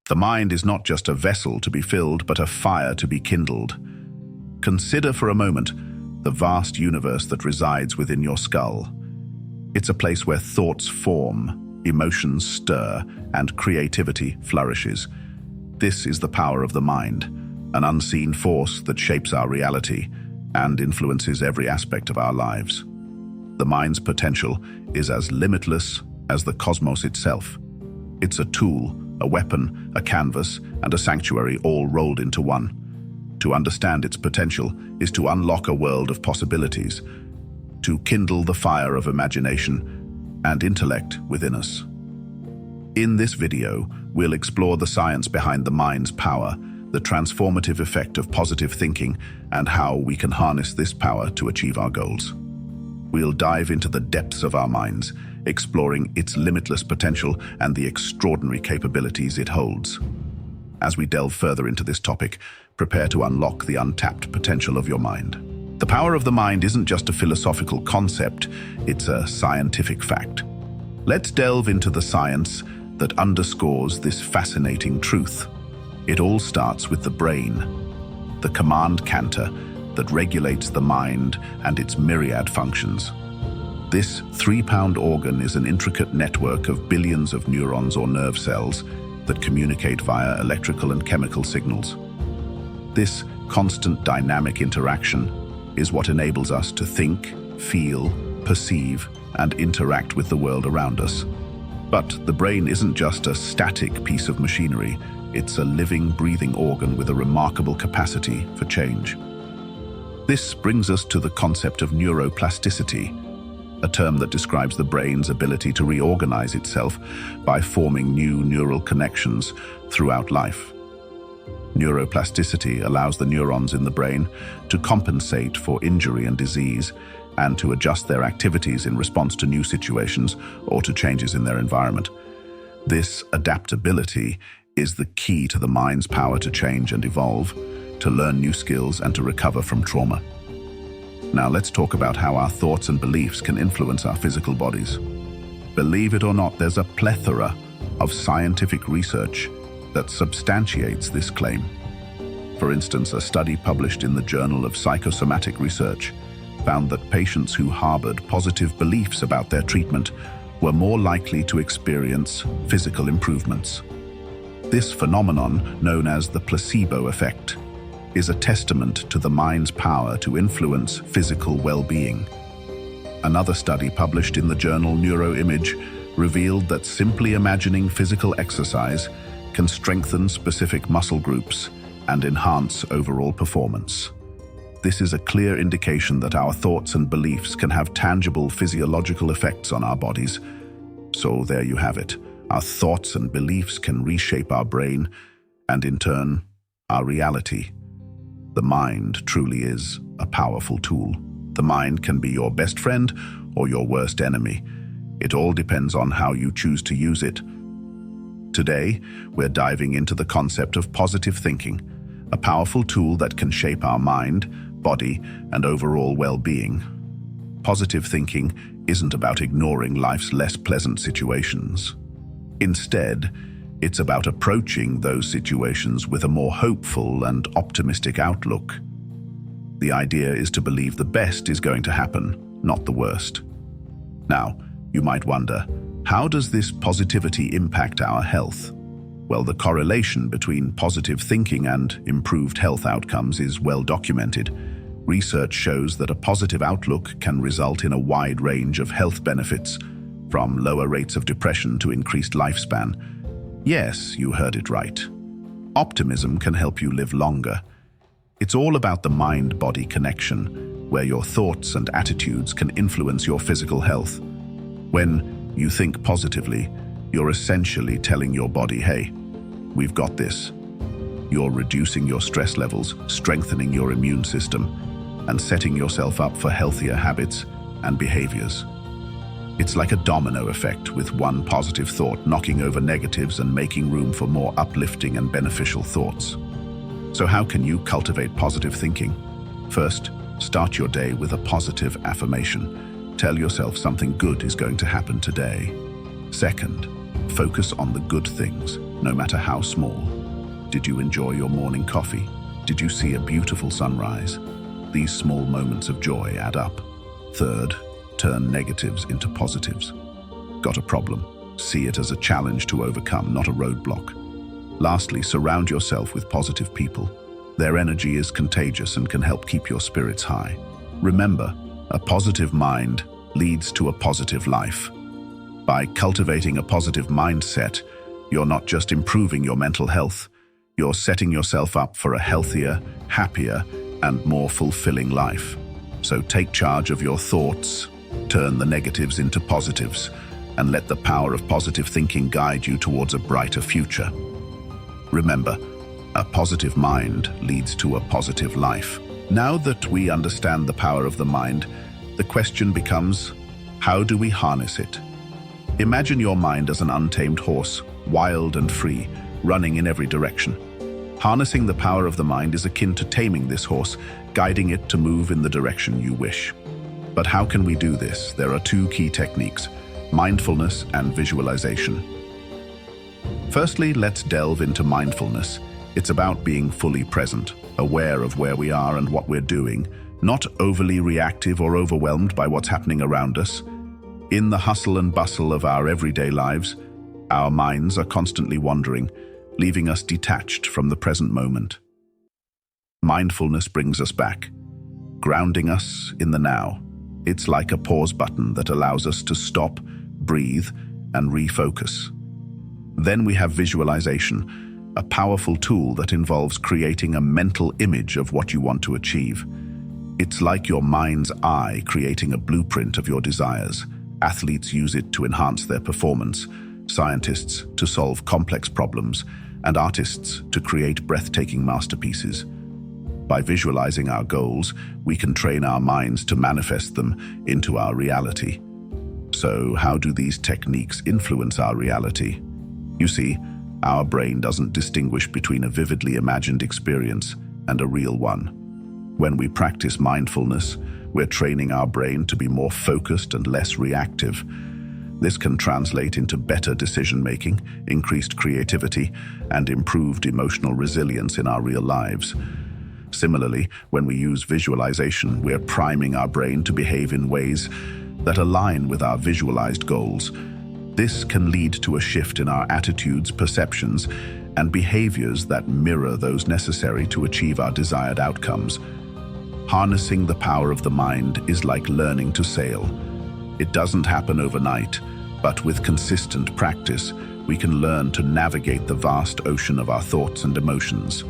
The mind is not just a vessel to be filled, but a fire to be kindled. Consider for a moment the vast universe that resides within your skull. It's a place where thoughts form, emotions stir, and creativity flourishes. This is the power of the mind, an unseen force that shapes our reality and influences every aspect of our lives. The mind's potential is as limitless as the cosmos itself. It's a tool, a weapon, a canvas, and a sanctuary all rolled into one. To understand its potential is to unlock a world of possibilities, to kindle the fire of imagination and intellect within us. In this video, we'll explore the science behind the mind's power, the transformative effect of positive thinking, and how we can harness this power to achieve our goals. We'll dive into the depths of our minds, exploring its limitless potential and the extraordinary capabilities it holds. As we delve further into this topic, prepare to unlock the untapped potential of your mind. The power of the mind isn't just a philosophical concept, it's a scientific fact. Let's delve into the science that underscores this fascinating truth. It all starts with the brain, the command center that regulates the mind and its myriad functions. This 3-pound organ is an intricate network of billions of neurons or nerve cells that communicate via electrical and chemical signals. This constant dynamic interaction is what enables us to think, feel, perceive, and interact with the world around us. But the brain isn't just a static piece of machinery, it's a living, breathing organ with a remarkable capacity for change. This brings us to the concept of neuroplasticity, a term that describes the brain's ability to reorganize itself by forming new neural connections throughout life. Neuroplasticity allows the neurons in the brain to compensate for injury and disease and to adjust their activities in response to new situations or to changes in their environment. This adaptability is the key to the mind's power to change and evolve, to learn new skills and to recover from trauma. Now let's talk about how our thoughts and beliefs can influence our physical bodies. Believe it or not, there's a plethora of scientific research that substantiates this claim. For instance, a study published in the Journal of Psychosomatic Research found that patients who harbored positive beliefs about their treatment were more likely to experience physical improvements. This phenomenon, known as the placebo effect, is a testament to the mind's power to influence physical well-being. Another study published in the journal Neuroimage revealed that simply imagining physical exercise can strengthen specific muscle groups and enhance overall performance. This is a clear indication that our thoughts and beliefs can have tangible physiological effects on our bodies. So there you have it. Our thoughts and beliefs can reshape our brain and, in turn, our reality. The mind truly is a powerful tool. The mind can be your best friend or your worst enemy. It all depends on how you choose to use it. Today, we're diving into the concept of positive thinking, a powerful tool that can shape our mind, body, and overall well-being. Positive thinking isn't about ignoring life's less pleasant situations. Instead, it's about approaching those situations with a more hopeful and optimistic outlook. The idea is to believe the best is going to happen, not the worst. Now, you might wonder, how does this positivity impact our health? Well, the correlation between positive thinking and improved health outcomes is well documented. Research shows that a positive outlook can result in a wide range of health benefits, from lower rates of depression to increased lifespan. Yes, you heard it right. Optimism can help you live longer. It's all about the mind-body connection, where your thoughts and attitudes can influence your physical health. When you think positively, you're essentially telling your body, hey, we've got this. You're reducing your stress levels, strengthening your immune system, and setting yourself up for healthier habits and behaviors. It's like a domino effect, with one positive thought knocking over negatives and making room for more uplifting and beneficial thoughts. So how can you cultivate positive thinking? First, start your day with a positive affirmation. Tell yourself something good is going to happen today. Second, focus on the good things. no matter how small. Did you enjoy your morning coffee? Did you see a beautiful sunrise? These small moments of joy add up. Third, turn negatives into positives. Got a problem? See it as a challenge to overcome, not a roadblock. Lastly, surround yourself with positive people. Their energy is contagious and can help keep your spirits high. Remember, a positive mind leads to a positive life. By cultivating a positive mindset, you're not just improving your mental health, you're setting yourself up for a healthier, happier, and more fulfilling life. So take charge of your thoughts, turn the negatives into positives, and let the power of positive thinking guide you towards a brighter future. Remember, a positive mind leads to a positive life. Now that we understand the power of the mind, the question becomes, how do we harness it? Imagine your mind as an untamed horse, wild and free, running in every direction. Harnessing the power of the mind is akin to taming this horse, guiding it to move in the direction you wish. But how can we do this? There are two key techniques: mindfulness and visualization. Firstly, let's delve into mindfulness. It's about being fully present, aware of where we are and what we're doing, not overly reactive or overwhelmed by what's happening around us. In the hustle and bustle of our everyday lives, our minds are constantly wandering, leaving us detached from the present moment. Mindfulness brings us back, grounding us in the now. It's like a pause button that allows us to stop, breathe, and refocus. Then we have visualization, a powerful tool that involves creating a mental image of what you want to achieve. It's like your mind's eye creating a blueprint of your desires. Athletes use it to enhance their performance, scientists to solve complex problems, and artists to create breathtaking masterpieces. By visualizing our goals, we can train our minds to manifest them into our reality. So, how do these techniques influence our reality? You see, our brain doesn't distinguish between a vividly imagined experience and a real one. When we practice mindfulness, we're training our brain to be more focused and less reactive. This can translate into better decision-making, increased creativity, and improved emotional resilience in our real lives. Similarly, when we use visualization, we're priming our brain to behave in ways that align with our visualized goals. This can lead to a shift in our attitudes, perceptions, and behaviors that mirror those necessary to achieve our desired outcomes. Harnessing the power of the mind is like learning to sail. It doesn't happen overnight, but with consistent practice, we can learn to navigate the vast ocean of our thoughts and emotions.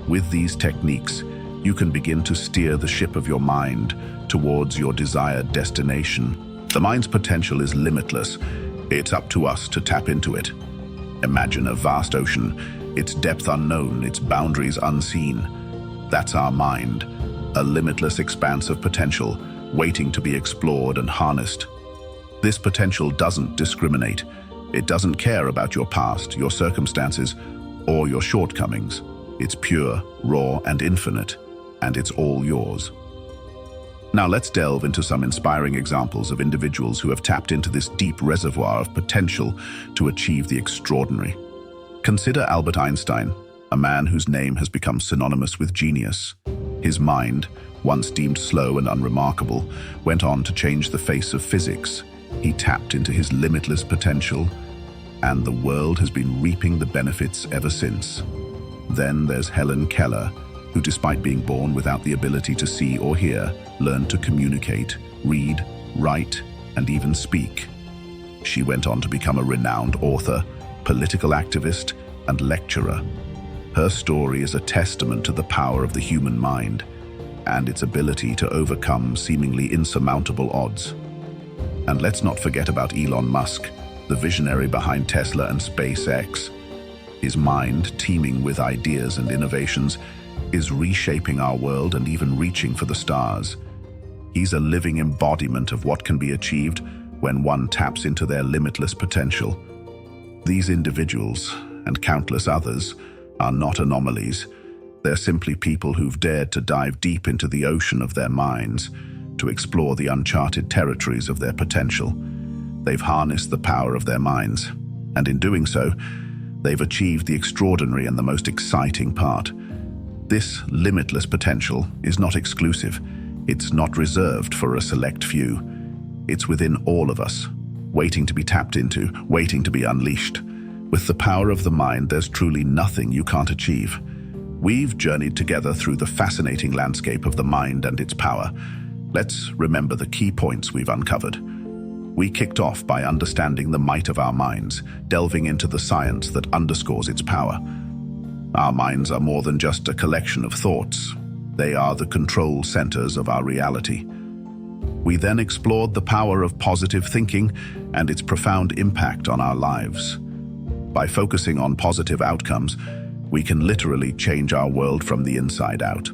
With these techniques, you can begin to steer the ship of your mind towards your desired destination. The mind's potential is limitless. It's up to us to tap into it. Imagine a vast ocean, its depth unknown, its boundaries unseen. That's our mind, a limitless expanse of potential, waiting to be explored and harnessed. This potential doesn't discriminate. It doesn't care about your past, your circumstances, or your shortcomings. It's pure, raw, and infinite, and it's all yours. Now let's delve into some inspiring examples of individuals who have tapped into this deep reservoir of potential to achieve the extraordinary. Consider Albert Einstein, a man whose name has become synonymous with genius. His mind, once deemed slow and unremarkable, went on to change the face of physics. He tapped into his limitless potential, and the world has been reaping the benefits ever since. Then there's Helen Keller, who, despite being born without the ability to see or hear, learned to communicate, read, write, and even speak. She went on to become a renowned author, political activist, and lecturer. Her story is a testament to the power of the human mind and its ability to overcome seemingly insurmountable odds. And let's not forget about Elon Musk, the visionary behind Tesla and SpaceX. His mind, teeming with ideas and innovations, is reshaping our world and even reaching for the stars. He's a living embodiment of what can be achieved when one taps into their limitless potential. These individuals, and countless others, are not anomalies. They're simply people who've dared to dive deep into the ocean of their minds, to explore the uncharted territories of their potential. They've harnessed the power of their minds, and in doing so, They've achieved the extraordinary and the most exciting part. This limitless potential is not exclusive. It's not reserved for a select few. It's within all of us, waiting to be tapped into, waiting to be unleashed. With the power of the mind, there's truly nothing you can't achieve. We've journeyed together through the fascinating landscape of the mind and its power. Let's remember the key points we've uncovered. We kicked off by understanding the might of our minds, delving into the science that underscores its power. Our minds are more than just a collection of thoughts. They are the control centers of our reality. We then explored the power of positive thinking and its profound impact on our lives. By focusing on positive outcomes, we can literally change our world from the inside out.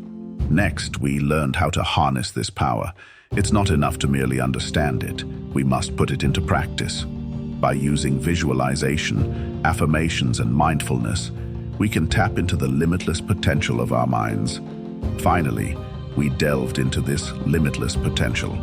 Next, we learned how to harness this power. It's not enough to merely understand it. We must put it into practice. By using visualization, affirmations, and mindfulness, we can tap into the limitless potential of our minds. Finally, we delved into this limitless potential.